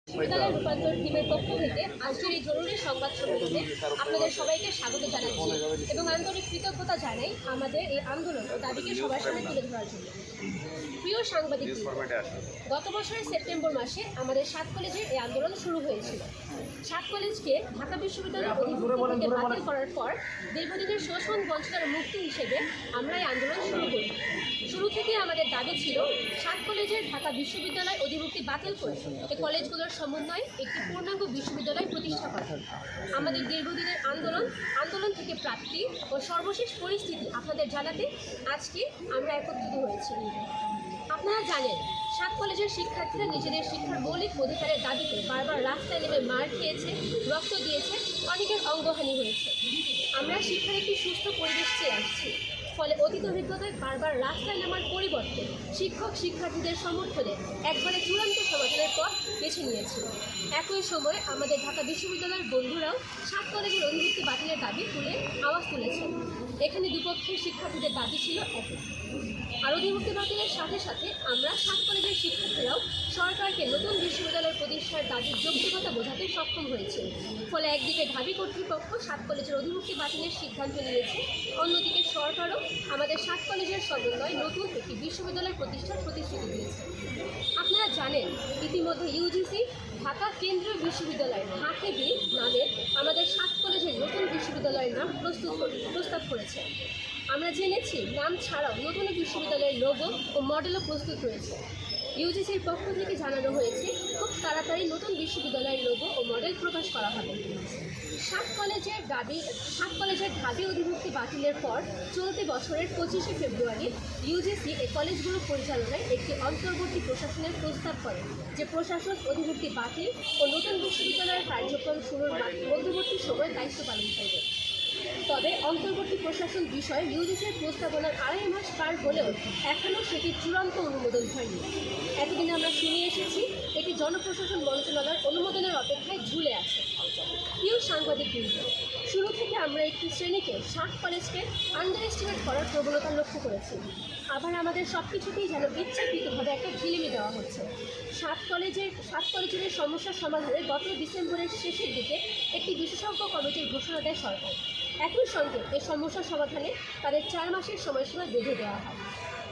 বিশ্ববিদ্যালয় রূপান্তর টিমের পক্ষ থেকে আজকের এই জরুরি সংবাদ সম্মেলনে আপনাদের সবাইকে স্বাগত জানাচ্ছি এবং আন্তরিক কৃতজ্ঞতা জানাই আমাদের এই আন্দোলন ও দাবিকে সবার সামনে তুলে ধরার জন্য। প্রিয় সাংবাদিক, গত বছরের সেপ্টেম্বর মাসে আমাদের 7 কলেজের এই আন্দোলন শুরু হয়েছিল। 7 কলেজকে ঢাকা বিশ্ববিদ্যালয়ের অধিভুক্ত থেকে বাতিল করার পর দীর্ঘদিনের শোষণ বঞ্চনার মুক্তি হিসেবে আমরা এই আন্দোলন শুরু করি। শুরু থেকে আমাদের দাবি ছিল 7 কলেজের ঢাকা বিশ্ববিদ্যালয় অধিভুক্তি বাতিল করে এই কলেজগুলোর সমন্বয়ে একটি পূর্ণাঙ্গ বিশ্ববিদ্যালয় প্রতিষ্ঠা করা। আমাদের দীর্ঘদিনের আন্দোলন থেকে প্রাপ্তি ও সর্বশেষ পরিস্থিতি আপনাদের জানাতে আজকে আমরা একত্রিত হয়েছি। আপনারা জানেন, 7 কলেজের শিক্ষার্থীরা নিজেদের শিক্ষার মৌলিক অধিকারের দাবিতে বারবার রাস্তায় নেমে মার খেয়েছে, রক্ত দিয়েছে, অনেকের অঙ্গহানি হয়েছে। আমরা শিক্ষার একটি সুস্থ পরিবেশ চেয়ে আসছি, ফলে অতীত অভিজ্ঞতায় বারবার রাস্তায় নামার পরিবর্তে শিক্ষক শিক্ষার্থীদের সমর্থনে একবারে চূড়ান্ত সমাধানের পথ বেছে নিয়েছি। একই সময় আমাদের ঢাকা বিশ্ববিদ্যালয়ের বন্ধুরাও 7 কলেজের অধিভুক্তি বাতিলের দাবি তুলে আওয়াজ তুলেছেন। এখানে দুপক্ষের শিক্ষার্থীদের দাবি ছিল একই। আর অধিভুক্তি বাতিলের সাথে সাথে আমরা 7 কলেজের শিক্ষার্থীরাও সরকারকে নতুন বিশ্ববিদ্যালয় প্রতিষ্ঠার দাবির যৌক্তিকতা বোঝাতে সক্ষম হয়েছে। ফলে একদিকে ঢাবি কর্তৃপক্ষ 7 কলেজের অধিভুক্তি বাতিলের সিদ্ধান্ত নিয়েছে, অন্যদিকে সরকারও আমাদের 7 কলেজের সমন্বয়ে নতুন একটি বিশ্ববিদ্যালয় প্রতিষ্ঠার প্রতিশ্রুতি দিয়েছে। আপনারা জানেন, ইতিমধ্যে ইউজিসি ঢাকা কেন্দ্রীয় বিশ্ববিদ্যালয় ঢাকেবি নামে আমাদের 7 কলেজের নতুন বিশ্ববিদ্যালয়ের নাম প্রস্তাব করেছে। আমরা জেনেছি, নাম ছাড়াও নতুন বিশ্ববিদ্যালয়ের লোগো ও মডেলও প্রস্তুত রয়েছে। ইউজিসির পক্ষ থেকে জানানো হয়েছে, খুব তাড়াতাড়ি নতুন বিশ্ববিদ্যালয়ের লোগো ও মডেল প্রকাশ করা হবে। 7 কলেজের ঢাবি অধিভুক্তি বাতিলের পর চলতি বছরের 25শে ফেব্রুয়ারি ইউজিসি এই কলেজগুলো পরিচালনায় একটি অন্তর্বর্তী প্রশাসনের প্রস্তাব করে, যে প্রশাসন অধিভুক্তি বাতিল ও নতুন বিশ্ববিদ্যালয়ের কার্যক্রম শুরুর মধ্যবর্তী সময় দায়িত্ব পালন করবে। তবে অন্তর্বর্তী প্রশাসন বিষয়ে ইউজিসির প্রস্তাবনার 2.5 মাস পার হলেও এখনও সেটির চূড়ান্ত অনুমোদন হয়নি। এতদিন আমরা শুনে এসেছি এটি জনপ্রশাসন মন্ত্রণালয়ের অনুমোদনের অপেক্ষায় ঝুলে আছে। প্রিয় সাংবাদিকবৃন্দ, শুরু থেকে আমরা একটি শ্রেণীকে 7 কলেজকে আন্ডার এস্টিমেট করার প্রবণতা লক্ষ্য করেছি। আবার আমাদের সব কিছুতেই যেন ইচ্ছাকৃতভাবে একটা ঢিলেমি দেওয়া হচ্ছে। 7 কলেজের সমস্যার সমাধানে গত ডিসেম্বরের শেষের দিকে একটি বিশেষজ্ঞ কমিটির ঘোষণা দেয় সরকার। একই সঙ্গে এই সমস্যার সমাধানে তাদের 4 মাসের সময়সীমা বেঁধে দেওয়া হয়।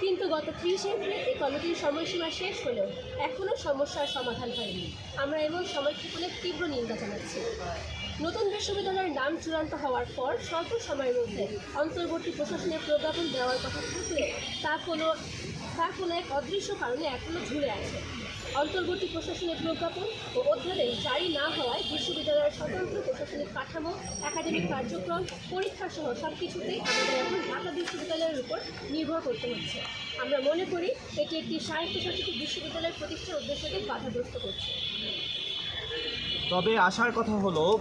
কিন্তু গত 30 এপ্রিল এই কমিটির সময়সীমা শেষ হলেও এখনও সমস্যার সমাধান হয়নি। আমরা এমন সময়ক্ষেপণের তীব্র নিন্দা জানাচ্ছি। নতুন বিশ্ববিদ্যালয়ের নাম চূড়ান্ত হওয়ার পর স্বল্প সময়ের মধ্যে অন্তর্বর্তী প্রশাসনের প্রজ্ঞাপন দেওয়ার কথা থাকলেও তা কোনো এক অদৃশ্য কারণে এখনও ঝুলে আছে। অন্তর্বর্তী প্রশাসনের প্রজ্ঞাপন ও অধ্যাদেশ জারি না হওয়ায় বিশ্ববিদ্যালয়ের স্বতন্ত্র প্রশাসনিক কাঠামো, একাডেমিক কার্যক্রম, পরীক্ষা সহ সব কিছুতেই আমাদের এখন ঢাকা বিশ্ববিদ্যালয়ের উপর নির্ভর করতে হচ্ছে। আমরা মনে করি এটি একটি স্বায়ত্তশাসিত বিশ্ববিদ্যালয় প্রতিষ্ঠার উদ্দেশ্যকে বাধাগ্রস্ত করছে। তবে আসার কথা হলো,